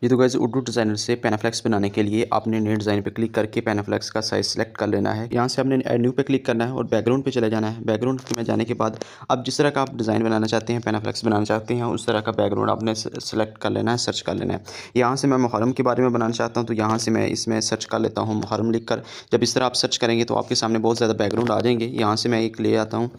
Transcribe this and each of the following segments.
ये तो guys Urdu designer से पैनाफ्लेक्स बनाने के लिए आपने न्यू डिज़ाइन पे क्लिक करके पैनाफ्लेक्स का साइज़ सेलेक्ट कर लेना है। यहाँ से आपने ऐड न्यू पे क्लिक करना है और बैकग्राउंड पे चले जाना है। बैकग्राउंड में जाने के बाद आप जिस तरह का आप डिज़ाइन बनाना चाहते हैं, पैनाफ्लेक्स बनाना चाहते हैं, उस तरह का बैकग्राउंड आपने सेलेक्ट कर लेना है, सर्च कर लेना है। यहाँ से मैं मुहर्रम के बारे में बनाना चाहता हूँ, तो यहाँ से मैं इसमें सर्च कर लेता हूँ मुहर्रम लिख कर। जब इस तरह आप सर्च करेंगे तो आपके सामने बहुत ज़्यादा बैकग्राउंड आ जाएंगे। यहाँ से मैं एक ले आता हूँ।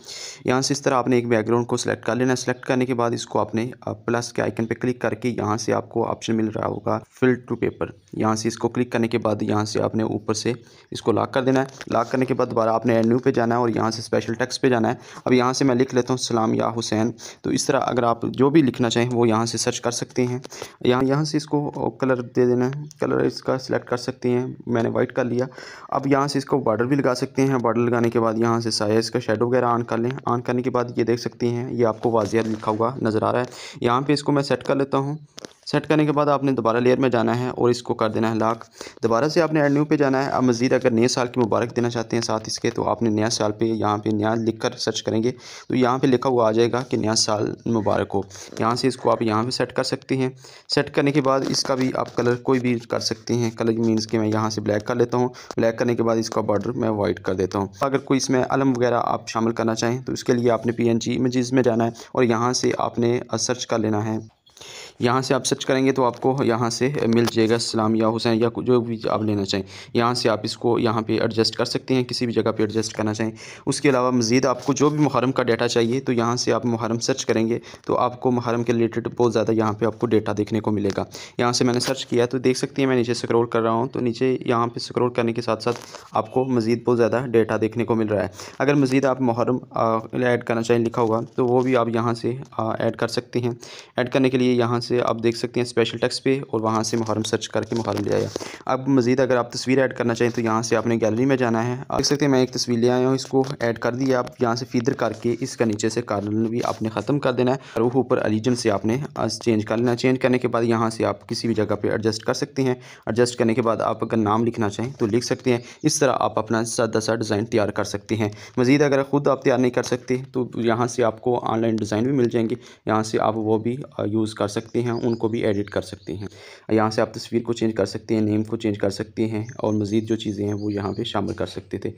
यहाँ से इस तरह आपने एक बैकग्राउंड को सिलेक्ट कर लेना है। सेलेक्ट करने के बाद इसको आपने प्लस के आइकन पे क्लिक करके यहाँ से आपको ऑप्शन मिल रहा होगा फिल टू पेपर। यहाँ से इसको क्लिक करने के बाद यहाँ से आपने ऊपर से इसको लॉक कर देना है। लॉक करने के बाद दोबारा आपने ऐड न्यू पे जाना है और यहाँ से स्पेशल टेक्स्ट पे जाना है। अब यहाँ से मैं लिख लेता हूँ सलाम या हुसैन। तो इस तरह अगर आप जो भी लिखना चाहें वो यहाँ से सर्च कर सकते हैं। यहाँ से इसको कलर दे देना है। कलर इसका सिलेक्ट कर सकते हैं, मैंने वाइट कर लिया। अब यहाँ से इसको बॉर्डर भी लगा सकते हैं। बॉर्डर लगाने के बाद यहाँ से साया इसका शेडो वगैरह ऑन कर लें। ऑन करने के बाद ये देख सकते हैं, ये आपको वाज़िया लिखा हुआ नज़र आ रहा है। यहाँ पे इसको मैं सेट कर लेता हूँ। सेट करने के बाद आपने दोबारा लेयर में जाना है और इसको कर देना है लॉक। दोबारा से आपने ऐड न्यू पे जाना है। अब मज़ीद अगर नए साल की मुबारक देना चाहते हैं साथ इसके, तो आपने नया साल पे यहाँ पे नया लिख कर सर्च करेंगे तो यहाँ पे लिखा हुआ आ जाएगा कि नया साल मुबारक हो। यहाँ से इसको आप यहाँ पे सेट कर सकते हैं। सेट करने के बाद इसका भी आप कलर कोई भी कर सकते हैं। कलर मीन्स कि मैं यहाँ से ब्लैक कर लेता हूँ। ब्लैक करने के बाद इसका बॉर्डर मैं वाइट कर देता हूँ। अगर कोई इसमें अलम वगैरह आप शामिल करना चाहें तो इसके लिए आपने PNG इमेजेस में जाना है और यहाँ से आपने सर्च कर लेना है। यहाँ से आप सर्च करेंगे तो आपको यहाँ से मिल जाएगा सलाम या हुसैन या जो भी आप लेना चाहें। यहाँ से आप इसको यहाँ पे एडजस्ट कर सकते हैं, किसी भी जगह पे एडजस्ट करना चाहें। उसके अलावा मज़ीद आपको जो भी मुहर्रम का डाटा चाहिए तो यहाँ से आप मुहर्रम सर्च करेंगे तो आपको मुहर्रम के रिलेटेड बहुत ज़्यादा यहाँ पे आपको डेटा देखने को मिलेगा। यहाँ से मैंने सर्च किया तो देख सकते हैं मैं नीचे स्क्रॉल कर रहा हूँ, तो नीचे यहाँ पर स्क्रॉल करने के साथ साथ आपको मज़ीद बहुत ज़्यादा डेटा देखने को मिल रहा है। अगर मज़ीद आप मुहर्रम ऐड करना चाहें लिखा हुआ तो वो भी आप यहाँ से ऐड कर सकते हैं। ऐड करने के लिए यहाँ से आप देख सकते हैं स्पेशल टेक्स्ट पे और वहाँ से मुहर्रम सर्च करके मुहर्रम ले आया। अब मज़ीद अगर आप तस्वीर ऐड करना चाहें तो यहाँ से आपने गैलरी में जाना है। आप देख सकते हैं मैं एक तस्वीर ले आया हूँ, इसको ऐड कर दिया। आप यहाँ से फीदर करके इसका नीचे से कार्नर भी आपने ख़त्म कर देना है और वो ऊपर एलिजन से आपने चेंज कर लेना है। चेंज करने के बाद यहाँ से आप किसी भी जगह पर एडजस्ट कर सकते हैं। एडजस्ट करने के बाद आप अगर नाम लिखना चाहें तो लिख सकते हैं। इस तरह आप अपना सादा सा डिज़ाइन तैयार कर सकते हैं। मज़ीद अगर ख़ुद आप तैयार नहीं कर सकते तो यहाँ से आपको ऑनलाइन डिज़ाइन भी मिल जाएंगे, यहाँ से आप वो भी यूज़ कर सकते हैं, उनको भी एडिट कर सकते हैं। यहाँ से आप तस्वीर को चेंज कर सकते हैं, नेम को चेंज कर सकते हैं और मज़ीद जो चीज़ें हैं वो यहाँ पे शामिल कर सकते थे।